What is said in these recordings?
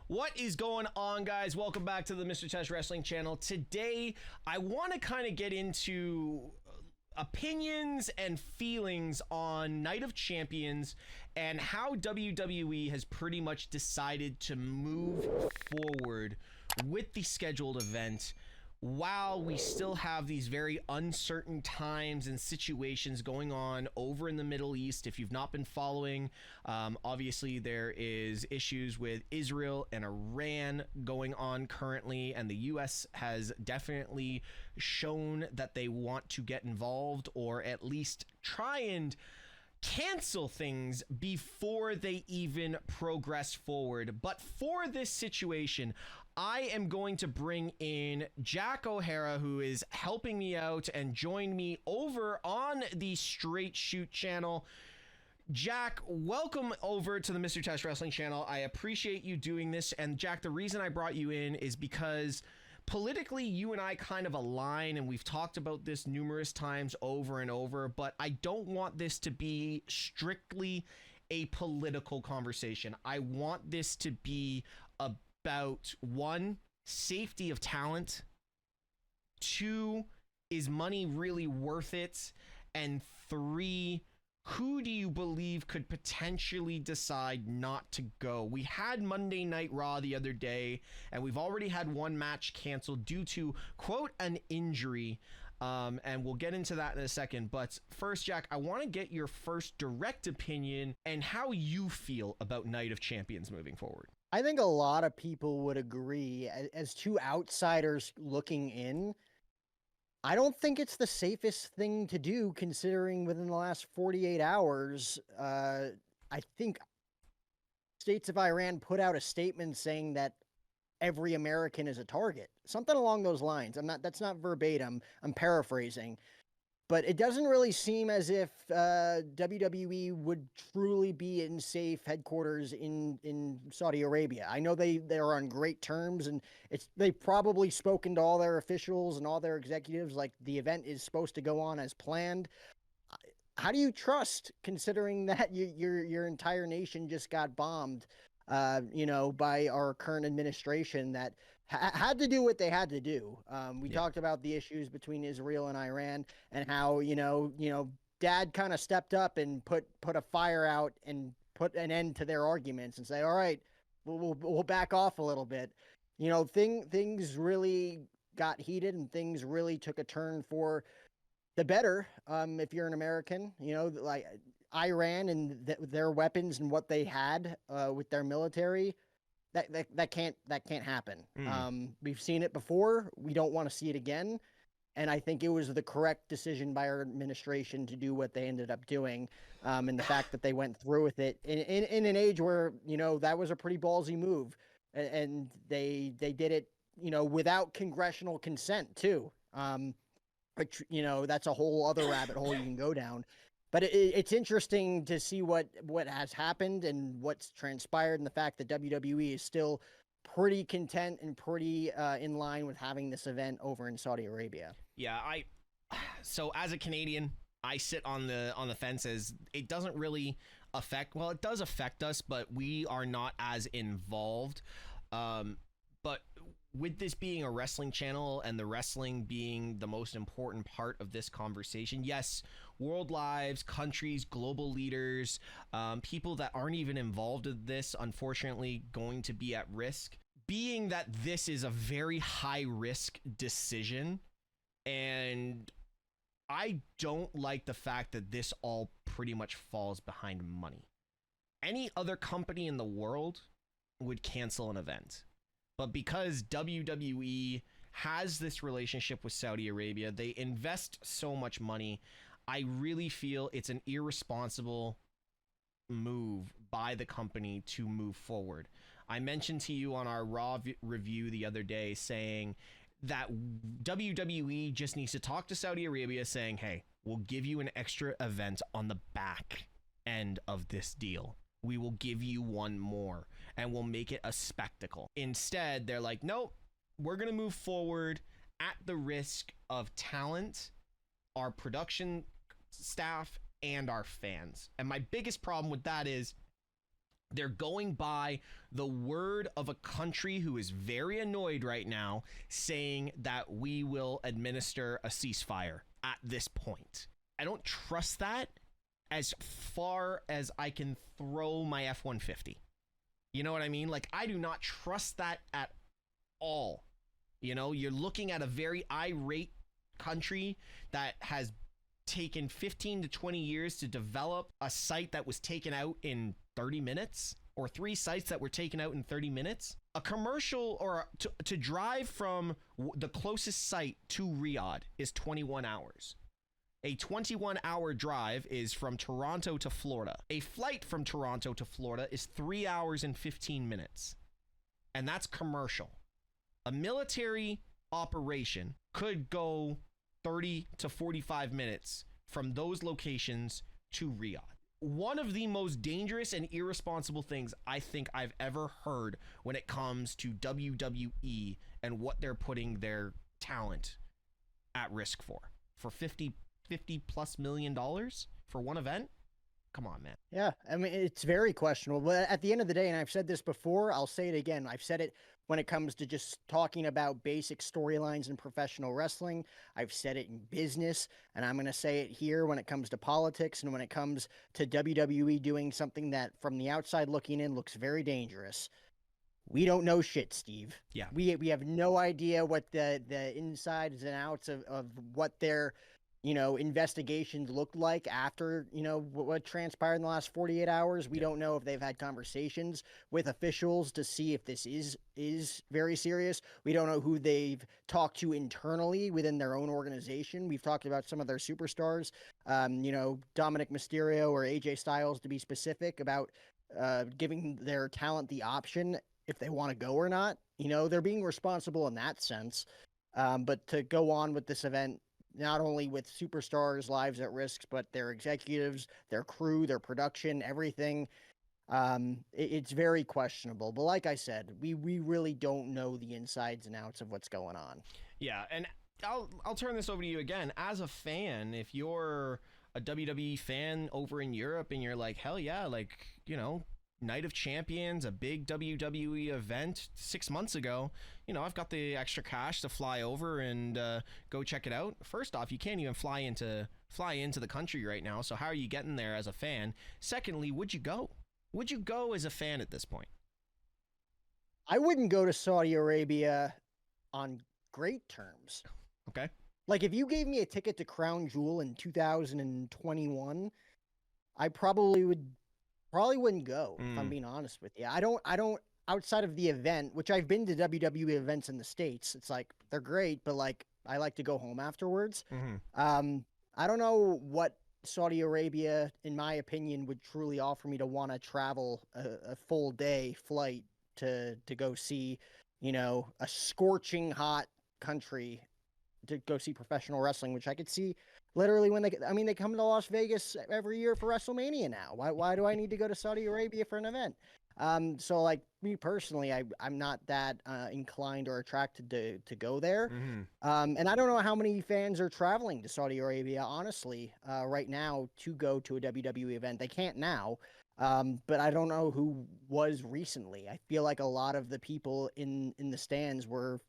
What is going on, guys? Welcome back to the MrTeshk Wrestling channel. Today, I want to kind of get into opinions and feelings on Night of Champions and how WWE has pretty much decided to move forward with the scheduled event while we still have these very uncertain times and situations going on over in the Middle East. If you've not been following, obviously there is issues with Israel and Iran going on currently, and the US has definitely shown that they want to get involved or at least try and cancel things before they even progress forward. But for this situation, I am going to bring in Jack O'Hara, who is helping me out and join me over on the Straight Shoot channel. Jack, welcome over to the MrTeshk Wrestling channel. I appreciate you doing this. And Jack, the reason I brought you in is because politically, you and I kind of align, and we've talked about this numerous times over and over, but I don't want this to be strictly a political conversation. I want this to be about, one, safety of talent, two, is money really worth it, and three, who do you believe could potentially decide not to go? We had Monday Night Raw the other day, and we've already had one match canceled due to, quote, an injury. And we'll get into that in a second. But first, Jack, I want to get your first direct opinion and how you feel about Night of Champions moving forward. I think a lot of people would agree, as two outsiders looking in, I don't think it's the safest thing to do, considering within the last 48 hours, I think States of Iran put out a statement saying that every American is a target. Something along those lines. That's not verbatim. I'm paraphrasing. But it doesn't really seem as if WWE would truly be in safe headquarters in Saudi Arabia. I know they're on great terms, and they've probably spoken to all their officials and all their executives like the event is supposed to go on as planned. How do you trust, considering that your entire nation just got bombed, by our current administration that had to do what they had to do. We talked about the issues between Israel and Iran and how, Dad kind of stepped up and put a fire out and put an end to their arguments and say, all right, we'll back off a little bit. Things really got heated and things really took a turn for the better. If you're an American, like Iran and their weapons and what they had with their military, that can't happen. We've seen it before. We don't want to see it again. And I think it was the correct decision by our administration to do what they ended up doing. And the fact that they went through with it in an age where, that was a pretty ballsy move. And they did it, without congressional consent too. Which, that's a whole other rabbit hole you can go down. But it's interesting to see what has happened and what's transpired, and the fact that WWE is still pretty content and pretty in line with having this event over in Saudi Arabia. Yeah, so as a Canadian, I sit on the fence as it doesn't really affect. Well, it does affect us, but we are not as involved. But with this being a wrestling channel and the wrestling being the most important part of this conversation, yes, world lives, countries, global leaders, people that aren't even involved in this, unfortunately, going to be at risk. Being that this is a very high risk decision, and I don't like the fact that this all pretty much falls behind money. Any other company in the world would cancel an event. But because WWE has this relationship with Saudi Arabia, they invest so much money. I really feel it's an irresponsible move by the company to move forward. I mentioned to you on our Raw review the other day saying that WWE just needs to talk to Saudi Arabia saying, hey, we'll give you an extra event on the back end of this deal. We will give you one more and we'll make it a spectacle. Instead, they're like, nope, we're going to move forward at the risk of talent, our production staff, and our fans. And my biggest problem with that is They're going by the word of a country who is very annoyed right now, saying that we will administer a ceasefire at this point. I don't trust that as far as I can throw my F-150. You know what I mean? Like, I do not trust that at all. You know, you're looking at a very irate country that has taken 15 to 20 years to develop a site that was taken out in 30 minutes, or 3 sites that were taken out in 30 minutes. A commercial, or to drive from the closest site to Riyadh is 21 hours. A 21-hour drive is from Toronto to Florida. A flight from Toronto to Florida is 3 hours and 15 minutes. And that's commercial. A military operation could go 30 to 45 minutes from those locations to Riyadh. One of the most dangerous and irresponsible things I think I've ever heard when it comes to WWE and what they're putting their talent at risk for 50 plus $million for one event. Come on, man. Yeah, I mean, it's very questionable. But at the end of the day, and I've said this before, I'll say it again. I've said it when it comes to just talking about basic storylines in professional wrestling. I've said it in business, and I'm going to say it here when it comes to politics and when it comes to WWE doing something that from the outside looking in looks very dangerous. We don't know shit, Steve. Yeah. We have no idea what the insides and outs of what their investigations looked like after, what transpired in the last 48 hours. We don't know if they've had conversations with officials to see if this is very serious. We don't know who they've talked to internally within their own organization. We've talked about some of their superstars, Dominic Mysterio or AJ Styles, to be specific, about giving their talent the option if they want to go or not. They're being responsible in that sense. But to go on with this event, not only with superstars' lives at risk, but their executives, their crew, their production, everything. It's very questionable. But like I said, we really don't know the insides and outs of what's going on. Yeah, and I'll turn this over to you again. As a fan, if you're a WWE fan over in Europe and you're like, hell yeah, like, Night of Champions, a big WWE event 6 months ago, I've got the extra cash to fly over and go check it out. First off, you can't even fly into the country right now, so how are you getting there as a fan? Secondly, would you go? Would you go as a fan at this point? I wouldn't go to Saudi Arabia on great terms. Okay. Like, if you gave me a ticket to Crown Jewel in 2021, I probably wouldn't go, if I'm being honest with you. I don't, outside of the event, which I've been to WWE events in the States, it's like, they're great, but like, I like to go home afterwards. I don't know what Saudi Arabia, in my opinion, would truly offer me to want to travel a full day flight to go see, a scorching hot country to go see professional wrestling, which I could see literally when they come to Las Vegas every year for WrestleMania now. Why do I need to go to Saudi Arabia for an event? So like me personally, I'm not that inclined or attracted to go there. And I don't know how many fans are traveling to Saudi Arabia, honestly, right now to go to a WWE event. They can't now. But I don't know who was recently. I feel like a lot of the people in the stands were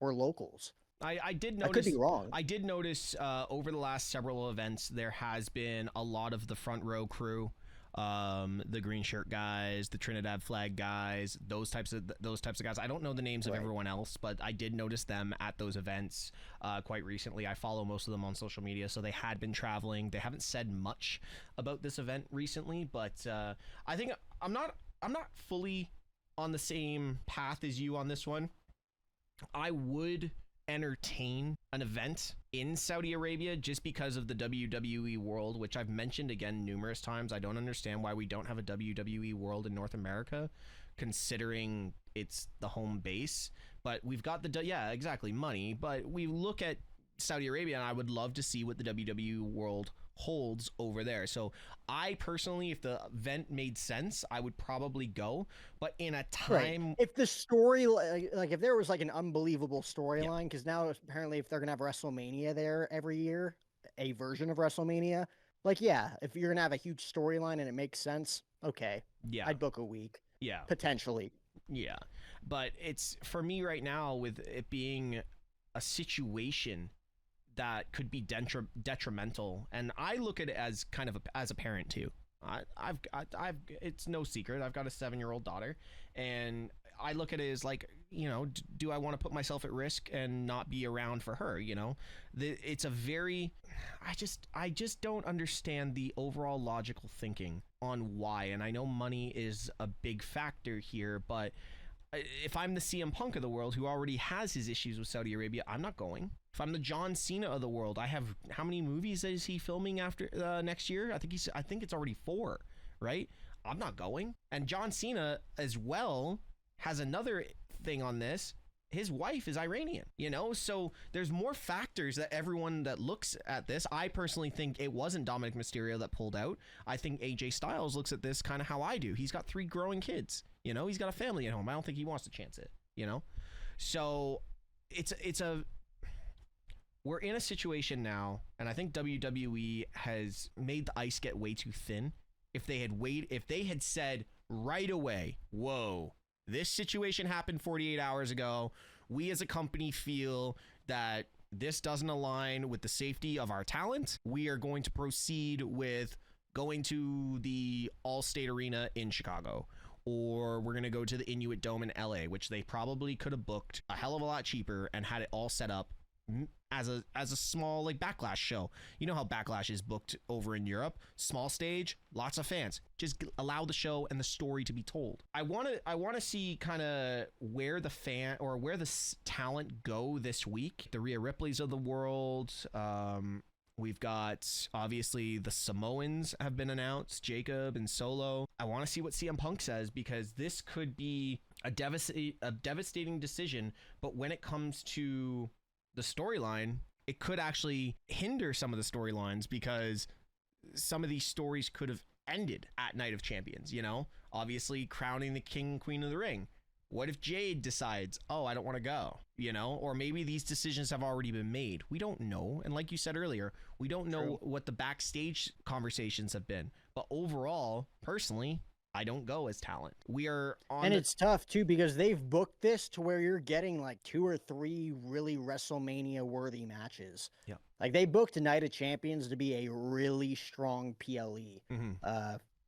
locals. I did notice. I could be wrong. I did notice over the last several events there has been a lot of the front row crew, the green shirt guys, the Trinidad flag guys, those types of guys. I don't know the names of everyone else, but I did notice them at those events quite recently. I follow most of them on social media, so they had been traveling. They haven't said much about this event recently, but I think I'm not fully on the same path as you on this one. I would entertain an event in Saudi Arabia just because of the WWE World, which I've mentioned again numerous times. I don't understand why we don't have a WWE World in North America, considering it's the home base. But we've got money. But we look at Saudi Arabia, and I would love to see what the WWE World holds over there. So I personally, if the event made sense, I would probably go. But in a time, if the story, like if there was like an unbelievable storyline, because now apparently if they're gonna have WrestleMania there every year, a version of WrestleMania, Like, yeah, if you're gonna have a huge storyline and it makes sense, okay, Yeah. I'd book a week Yeah. potentially. Yeah. But it's for me right now, with it being a situation that could be detrimental, and I look at it as kind of as a parent too. I've it's no secret, I've got a 7-year-old daughter, and I look at it as like, do I want to put myself at risk and not be around for her? It's a very, I just don't understand the overall logical thinking on why. And I know money is a big factor here, but if I'm the CM Punk of the world, who already has his issues with Saudi Arabia, I'm not going. If I'm the John Cena of the world, I have, how many movies is he filming after next year? I think it's already 4, right? I'm not going. And John Cena as well has another thing on this. His wife is Iranian, so there's more factors that everyone that looks at this. I personally think it wasn't Dominic Mysterio that pulled out. I think AJ Styles looks at this kind of how I do. He's got 3 growing kids, he's got a family at home. I don't think he wants to chance it, so we're in a situation now, and I think WWE has made the ice get way too thin. If they had said right away, whoa, this situation happened 48 hours ago. We as a company feel that this doesn't align with the safety of our talent. We are going to proceed with going to the Allstate Arena in Chicago, or we're going to go to the Inuit Dome in LA, which they probably could have booked a hell of a lot cheaper and had it all set up as a small like Backlash show. You know how Backlash is booked over in Europe, small stage, lots of fans. Just allow the show and the story to be told. I want to see kind of where the talent go this week. The Rhea Ripleys of the world. We've got, obviously, the Samoans have been announced, Jacob and Solo. I want to see what CM Punk says, because this could be a devastating decision. But when it comes to the storyline, it could actually hinder some of the storylines, because some of these stories could have ended at Night of Champions, obviously crowning the king and queen of the ring. What if Jade decides, I don't want to go, or maybe these decisions have already been made. We don't know. And like you said earlier, we don't know what the backstage conversations have been. But overall, personally, I don't go as talent. We are on. And it's tough too, because they've booked this to where you're getting like 2 or 3 really WrestleMania worthy matches. Yeah. Like they booked Night of Champions to be a really strong PLE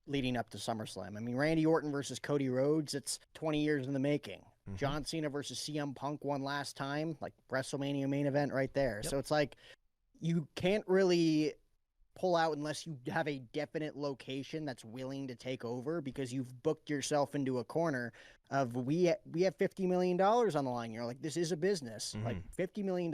leading up to SummerSlam. I mean, Randy Orton versus Cody Rhodes, it's 20 years in the making. John Cena versus CM Punk one last time, like WrestleMania main event right there. Yep. So it's like you can't really pull out unless you have a definite location that's willing to take over, because you've booked yourself into a corner of we have $50 million on the line. You're like, this is a business. Like $50 million,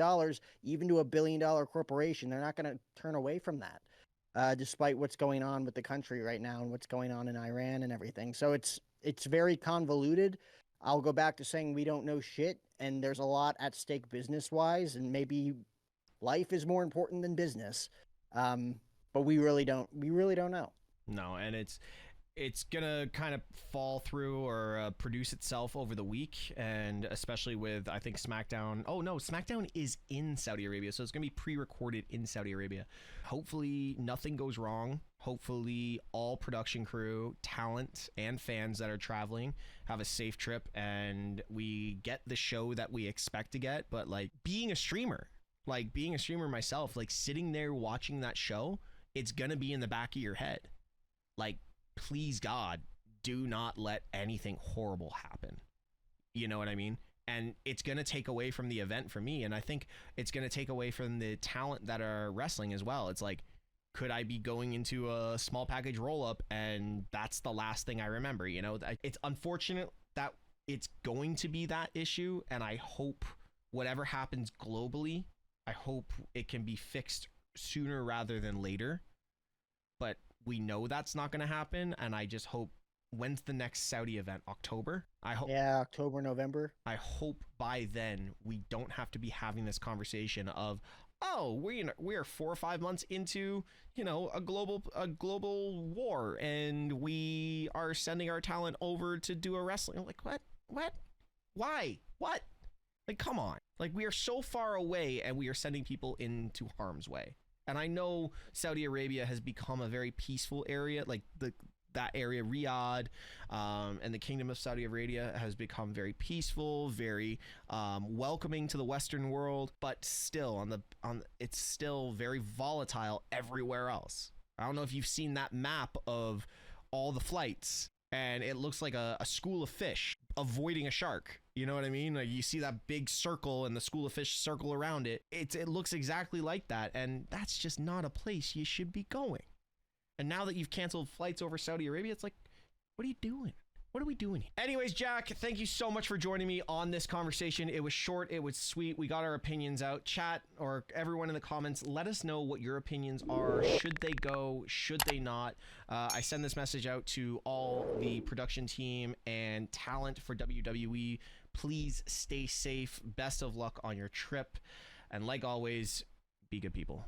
even to $1 billion corporation, they're not going to turn away from that, despite what's going on with the country right now and what's going on in Iran and everything. So it's very convoluted. I'll go back to saying we don't know shit, and there's a lot at stake business-wise, and maybe life is more important than business. But we really don't know. No, and it's gonna kind of fall through or produce itself over the week, and especially with, I think, SmackDown. Oh no, SmackDown is in Saudi Arabia, so it's gonna be pre-recorded in Saudi Arabia. Hopefully nothing goes wrong. Hopefully all production crew, talent, and fans that are traveling have a safe trip, and we get the show that we expect to get. But like being a streamer myself, like sitting there watching that show, it's gonna be in the back of your head. Like, please God, do not let anything horrible happen. You know what I mean? And it's gonna take away from the event for me, and I think it's gonna take away from the talent that are wrestling as well. It's like, could I be going into a small package roll-up and that's the last thing I remember? It's unfortunate that it's going to be that issue, and I hope whatever happens globally, I hope it can be fixed sooner rather than later. But we know that's not going to happen, and I just hope, when's the next Saudi event? October? October, November. I hope by then we don't have to be having this conversation of, we are 4 or 5 months into, a global war, and we are sending our talent over to do a wrestling. I'm like, what? Why? What? Like, come on. Like, we are so far away, and we are sending people into harm's way. And I know Saudi Arabia has become a very peaceful area, like that area, Riyadh, and the Kingdom of Saudi Arabia has become very peaceful, very welcoming to the Western world, but still it's still very volatile everywhere else. I don't know if you've seen that map of all the flights, and it looks like a school of fish avoiding a shark. You know what I mean? Like, you see that big circle and the school of fish circle around it. It looks exactly like that, and that's just not a place you should be going. And now that you've canceled flights over Saudi Arabia, it's like, what are you doing? What are we doing here? Anyways, Jack, thank you so much for joining me on this conversation. It was short, it was sweet. We got our opinions out. Chat, or everyone in the comments, let us know what your opinions are. Should they go? Should they not? I send this message out to all the production team and talent for WWE. Please stay safe. Best of luck on your trip. And like always, be good people.